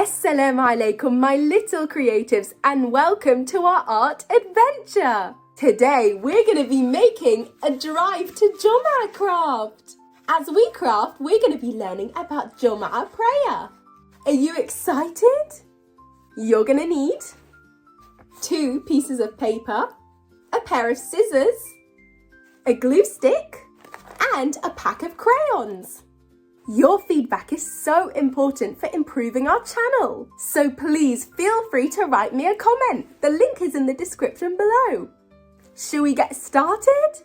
Assalamu alaikum, my little creatives, and welcome to our art adventure. Today we're going to be making a drive to jummah craft. As we craft, we're going to be learning about jummah prayer. Are you excited? You're going to need 2 pieces of paper, a pair of scissors, a glue stick, and a pack of crayons. Your feedback is so important for improving our channel. So please feel free to write me a comment. The link is in the description below. Shall we get started?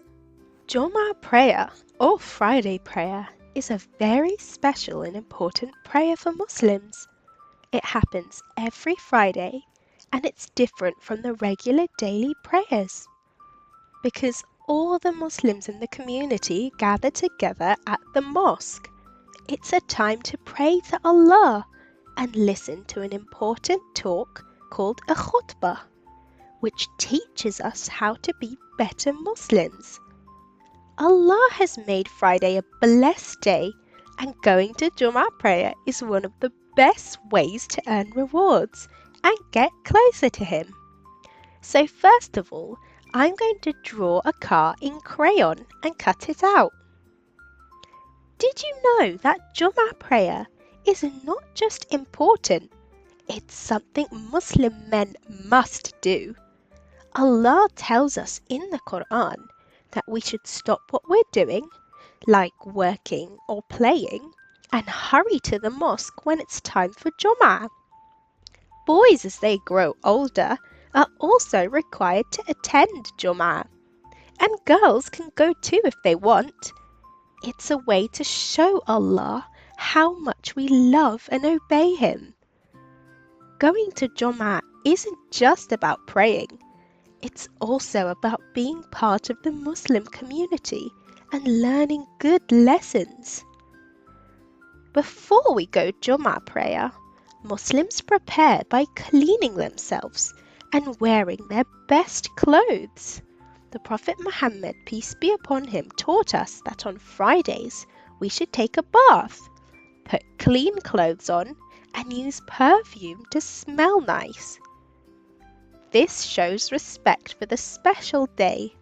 Jummah prayer, or Friday prayer, is a very special and important prayer for Muslims. It happens every Friday and it's different from the regular daily prayers because all the Muslims in the community gather together at the mosque. It's a time to pray to Allah and listen to an important talk called a khutbah, which teaches us how to be better Muslims. Allah has made Friday a blessed day, and going to Jummah prayer is one of the best ways to earn rewards and get closer to Him. So first of all, I'm going to draw a car in crayon and cut it out. Did you know that Jummah prayer is not just important, it's something Muslim men must do. Allah tells us in the Quran that we should stop what we're doing, like working or playing, and hurry to the mosque when it's time for Jummah. Boys, as they grow older, are also required to attend Jummah, and girls can go too if they want. It's a way to show Allah how much we love and obey Him. Going to Jummah isn't just about praying, it's also about being part of the Muslim community and learning good lessons. Before we go Jummah prayer, Muslims prepare by cleaning themselves and wearing their best clothes. The Prophet Muhammad, peace be upon him, taught us that on Fridays we should take a bath, put clean clothes on, and use perfume to smell nice. This shows respect for the special day.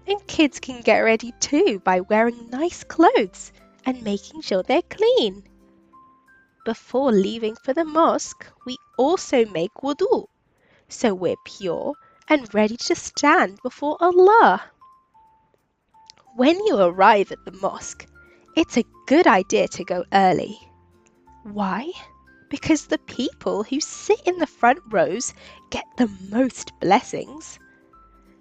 And kids can get ready too by wearing nice clothes and making sure they're clean. Before leaving for the mosque, we also make wudu, so we're pure and ready to stand before Allah. When you arrive at the mosque, it's a good idea to go early. Why? Because the people who sit in the front rows get the most blessings.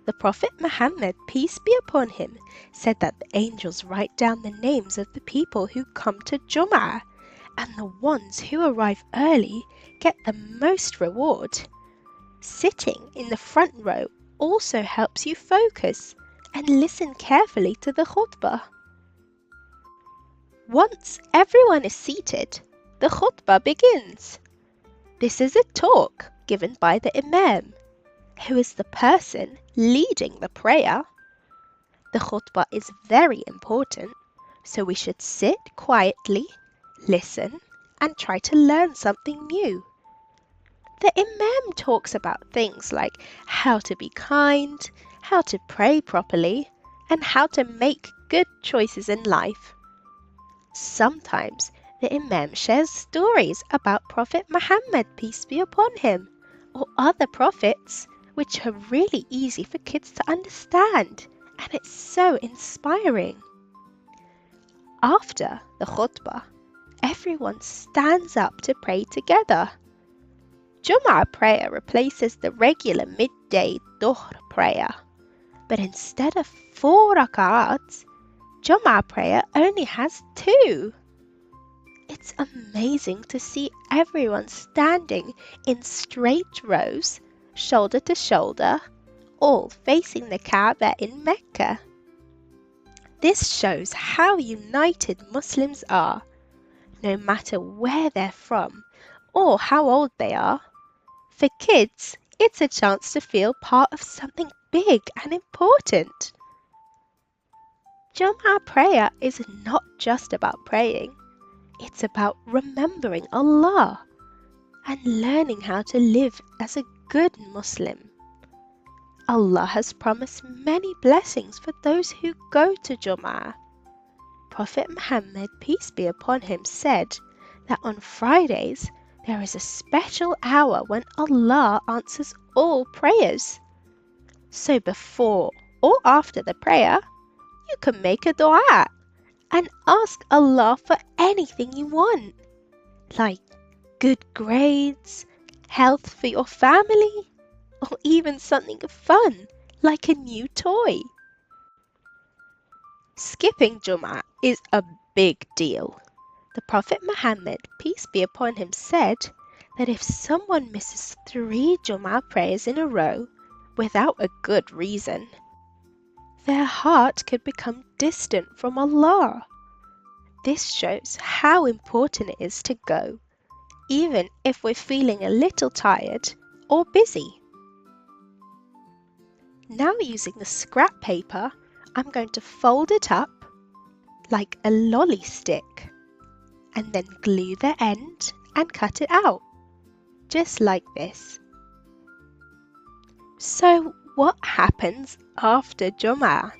The Prophet Muhammad, peace be upon him, said that the angels write down the names of the people who come to Jummah, and the ones who arrive early get the most reward. Sitting in the front row also helps you focus and listen carefully to the khutbah. Once everyone is seated, the khutbah begins. This is a talk given by the Imam, who is the person leading the prayer. The khutbah is very important, so we should sit quietly, listen, and try to learn something new. The Imam talks about things like how to be kind, how to pray properly, and how to make good choices in life. Sometimes the Imam shares stories about Prophet Muhammad, peace be upon him, or other prophets, which are really easy for kids to understand, and it's so inspiring. After the khutbah, everyone stands up to pray together. Jummah prayer replaces the regular midday dhuhr prayer, but instead of 4 rak'ats, Jummah prayer only has 2. It's amazing to see everyone standing in straight rows, shoulder to shoulder, all facing the Kaaba in Mecca. This shows how united Muslims are, no matter where they're from or how old they are. For kids, it's a chance to feel part of something big and important. Jummah prayer is not just about praying, it's about remembering Allah. and learning how to live as a good Muslim. Allah has promised many blessings for those who go to Jummah. Prophet Muhammad, peace be upon him, said that on Fridays there is a special hour when Allah answers all prayers. So before or after the prayer, you can make a dua and ask Allah for anything you want, like good grades, health for your family, or even something fun like a new toy. Skipping Jummah is a big deal. The Prophet Muhammad, peace be upon him, said that if someone misses 3 Jummah prayers in a row without a good reason, their heart could become distant from Allah. This shows how important it is to go, even if we're feeling a little tired or busy. Now using the scrap paper, I'm going to fold it up like a lolly stick and then glue the end and cut it out, just like this. So what happens after Jummah?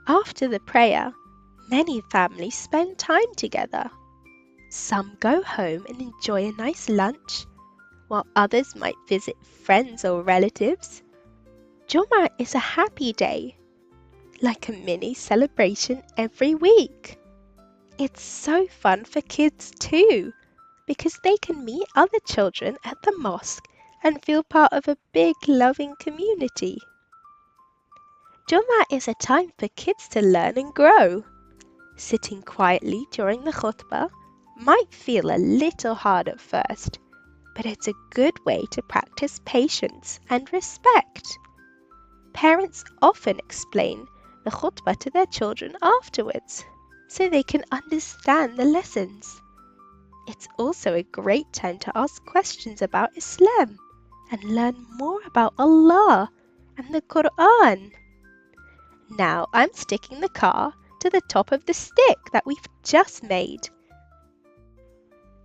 After the prayer, many families spend time together. Some go home and enjoy a nice lunch, while others might visit friends or relatives. Jummah is a happy day, like a mini celebration every week. It's so fun for kids too, because they can meet other children at the mosque and feel part of a big loving community. Jummah is a time for kids to learn and grow. Sitting quietly during the khutbah might feel a little hard at first, but it's a good way to practice patience and respect. Parents often explain the khutbah to their children afterwards, so they can understand the lessons. It's also a great time to ask questions about Islam and learn more about Allah and the Quran. Now I'm sticking the car to the top of the stick that we've just made.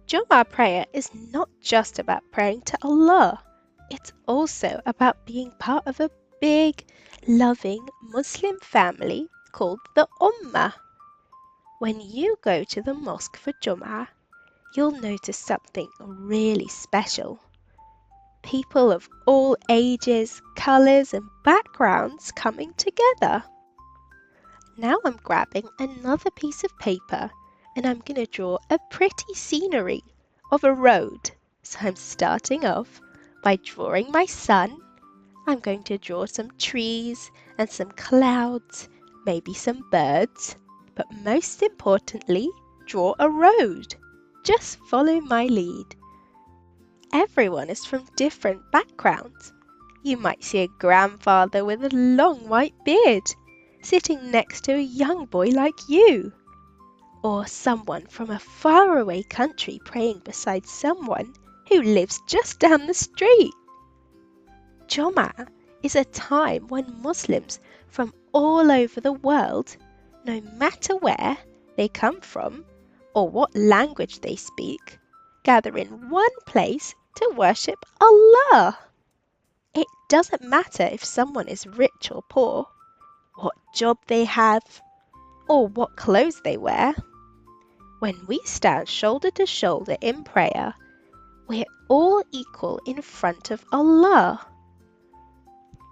Jummah prayer is not just about praying to Allah, it's also about being part of a big, loving Muslim family called the Ummah. When you go to the mosque for Jummah, you'll notice something really special. People of all ages, colours and backgrounds coming together. Now I'm grabbing another piece of paper and I'm going to draw a pretty scenery of a road. So I'm starting off by drawing my sun. I'm going to draw some trees and some clouds, maybe some birds, but most importantly, draw a road. Just follow my lead. Everyone is from different backgrounds. You might see a grandfather with a long white beard sitting next to a young boy like you, or someone from a faraway country praying beside someone who lives just down the street. Jummah is a time when Muslims from all over the world, no matter where they come from or what language they speak, gather in one place to worship Allah. It doesn't matter if someone is rich or poor, what job they have, or what clothes they wear. When we stand shoulder to shoulder in prayer, we're all equal in front of Allah.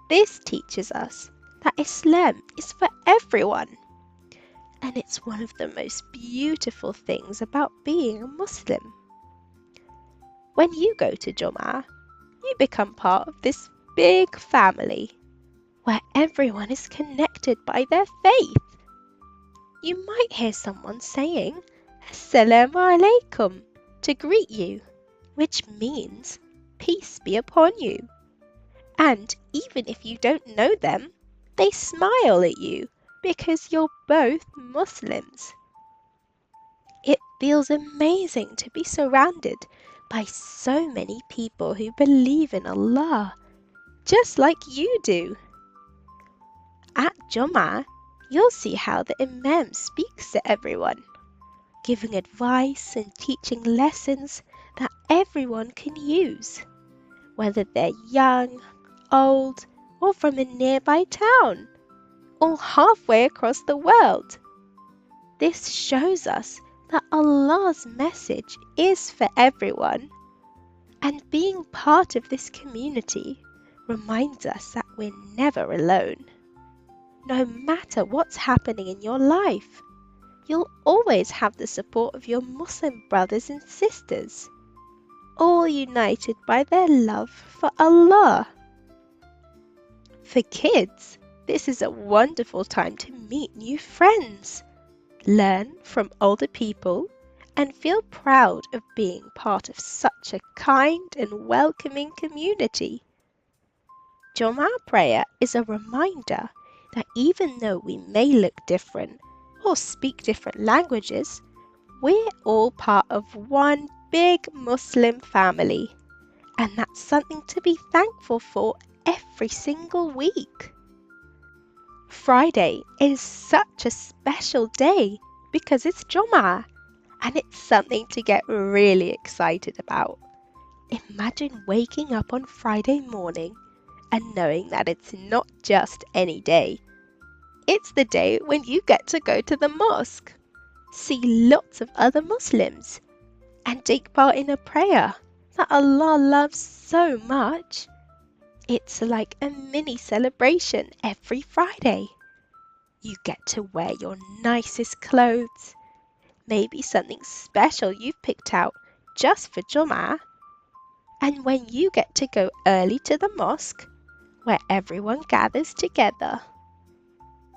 This teaches us that Islam is for everyone, and it's one of the most beautiful things about being a Muslim. When you go to Jummah, you become part of this big family where everyone is connected by their faith. You might hear someone saying Assalamu alaikum to greet you, which means peace be upon you. And even if you don't know them, they smile at you because you're both Muslims. It feels amazing to be surrounded by so many people who believe in Allah, just like you do. At Jummah, you'll see how the Imam speaks to everyone, giving advice and teaching lessons that everyone can use, whether they're young, old, or from a nearby town, or halfway across the world. This shows us that Allah's message is for everyone, and being part of this community reminds us that we're never alone. No matter what's happening in your life, you'll always have the support of your Muslim brothers and sisters, all united by their love for Allah. For kids, this is a wonderful time to meet new friends, learn from older people, and feel proud of being part of such a kind and welcoming community. Jummah prayer is a reminder that even though we may look different or speak different languages, we're all part of one big Muslim family, and that's something to be thankful for every single week. Friday is such a special day because it's Jummah, and it's something to get really excited about. Imagine waking up on Friday morning and knowing that it's not just any day. It's the day when you get to go to the mosque, see lots of other Muslims, and take part in a prayer that Allah loves so much. It's like a mini celebration every Friday. You get to wear your nicest clothes, maybe something special you've picked out just for Jummah. And when you get to go early to the mosque, where everyone gathers together,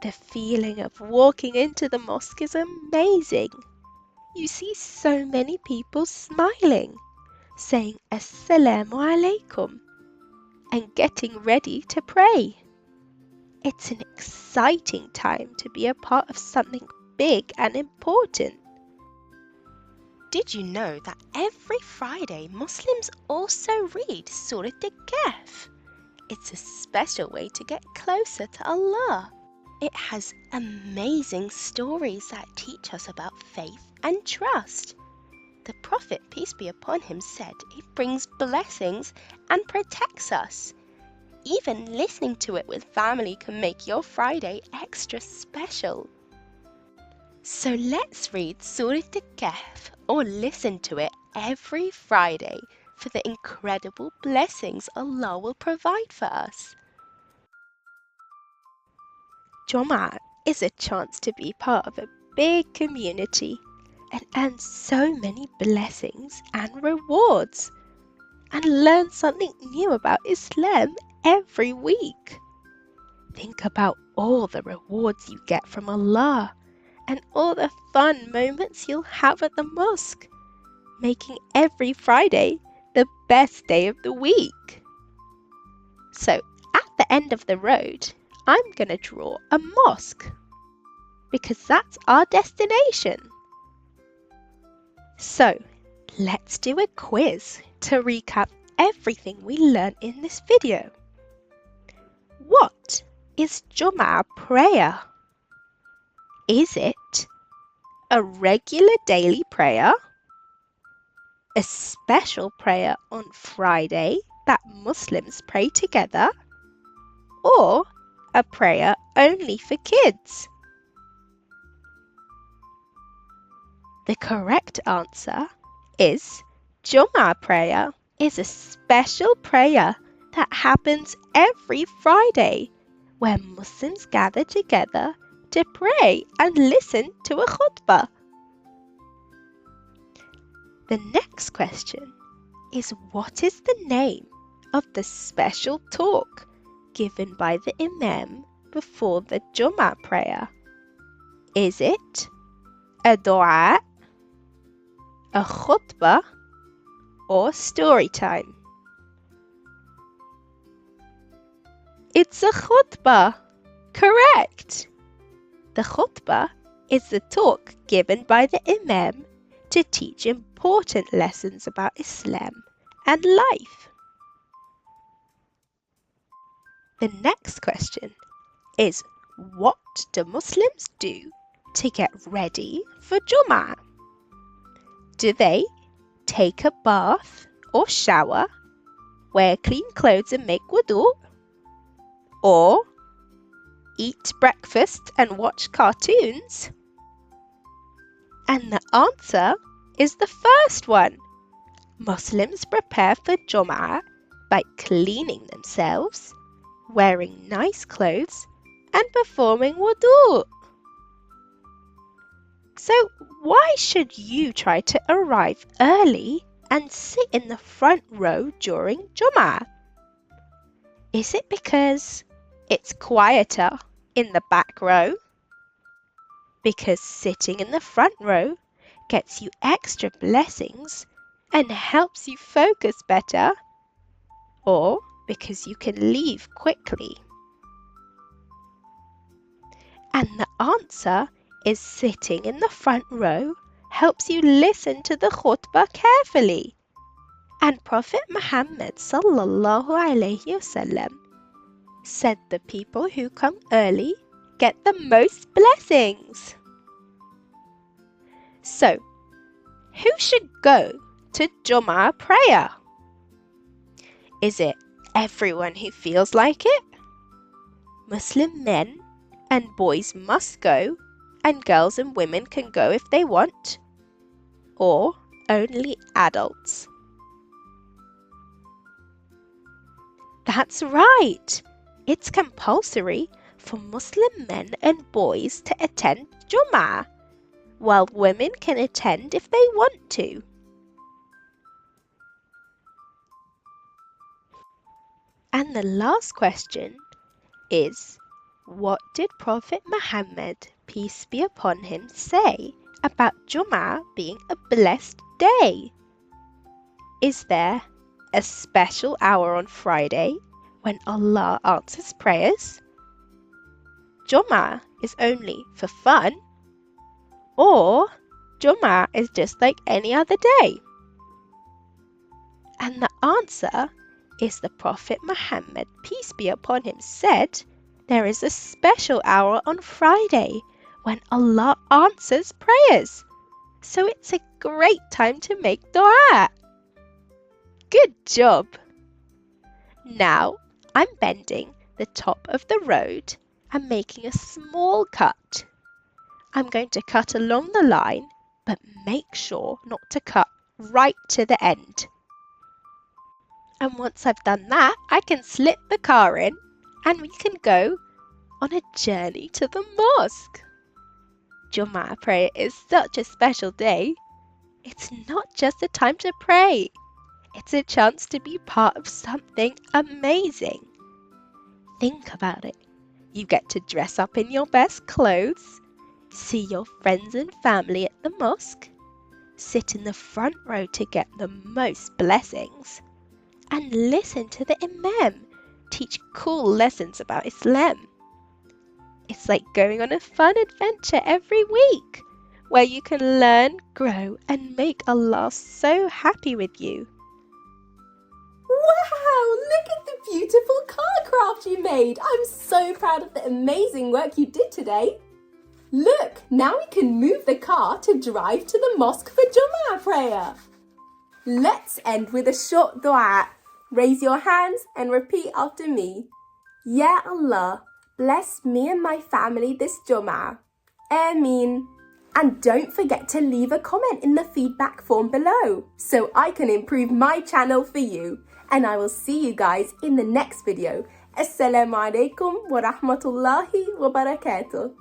the feeling of walking into the mosque is amazing. You see so many people smiling, saying Assalamu alaikum, and getting ready to pray. It's an exciting time to be a part of something big and important. Did you know that every Friday Muslims also read Surah Al-Kahf? It's a special way to get closer to Allah. It has amazing stories that teach us about faith and trust. The Prophet, peace be upon him, said it brings blessings and protects us. Even listening to it with family can make your Friday extra special. So let's read Surah Al-Kahf or listen to it every Friday for the incredible blessings Allah will provide for us. Jummah is a chance to be part of a big community and earn so many blessings and rewards, and learn something new about Islam every week. Think about all the rewards you get from Allah and all the fun moments you'll have at the mosque, making every Friday the best day of the week. So at the end of the road, I'm going to draw a mosque because that's our destination. So let's do a quiz to recap everything we learned in this video. What is Jummah prayer? Is it a regular daily prayer, a special prayer on Friday that Muslims pray together, or a prayer only for kids? The correct answer is Jummah prayer is a special prayer that happens every Friday where Muslims gather together to pray and listen to a khutbah. The next question is, what is the name of the special talk given by the Imam before the Jummah prayer? Is it a dua, a khutbah, or story time? It's a khutbah. Correct! The khutbah is the talk given by the Imam to teach important lessons about Islam and life. The next question is, what do Muslims do to get ready for Jummah? Do they take a bath or shower, wear clean clothes and make wudu, or eat breakfast and watch cartoons? And the answer is the first one. Muslims prepare for Jummah by cleaning themselves, wearing nice clothes, and performing wudu. So why should you try to arrive early and sit in the front row during Jummah? Is it because it's quieter in the back row? Because sitting in the front row gets you extra blessings and helps you focus better? Or because you can leave quickly? And the answer is sitting in the front row helps you listen to the khutbah carefully. And Prophet Muhammad sallallahu alaihi wasallam said the people who come early get the most blessings. So, who should go to Jummah prayer? Is it everyone who feels like it? Muslim men and boys must go, and girls and women can go if they want, or only adults? That's right! It's compulsory for Muslim men and boys to attend Jummah, while women can attend if they want to. And the last question is, what did Prophet Muhammad, peace be upon him, say about Jummah being a blessed day? Is there a special hour on Friday when Allah answers prayers? Jummah is only for fun? Or Jummah is just like any other day? And the answer is the Prophet Muhammad, peace be upon him, said there is a special hour on Friday when Allah answers prayers. So it's a great time to make dua. Good job! Now I'm bending the top of the road and making a small cut. I'm going to cut along the line, but make sure not to cut right to the end. And once I've done that, I can slip the car in and we can go on a journey to the mosque. Jummah prayer is such a special day. It's not just a time to pray. It's a chance to be part of something amazing. Think about it. You get to dress up in your best clothes, see your friends and family at the mosque, sit in the front row to get the most blessings, and listen to the Imam teach cool lessons about Islam. It's like going on a fun adventure every week where you can learn, grow, and make Allah so happy with you. Wow, look at the beautiful car craft you made. I'm so proud of the amazing work you did today. Look, now we can move the car to drive to the mosque for Jummah prayer. Let's end with a short dua. Raise your hands and repeat after me. Ya Allah, bless me and my family this Jummah. Ameen. And don't forget to leave a comment in the feedback form below so I can improve my channel for you. And I will see you guys in the next video. Assalamu alaikum wa rahmatullahi wa barakatuh.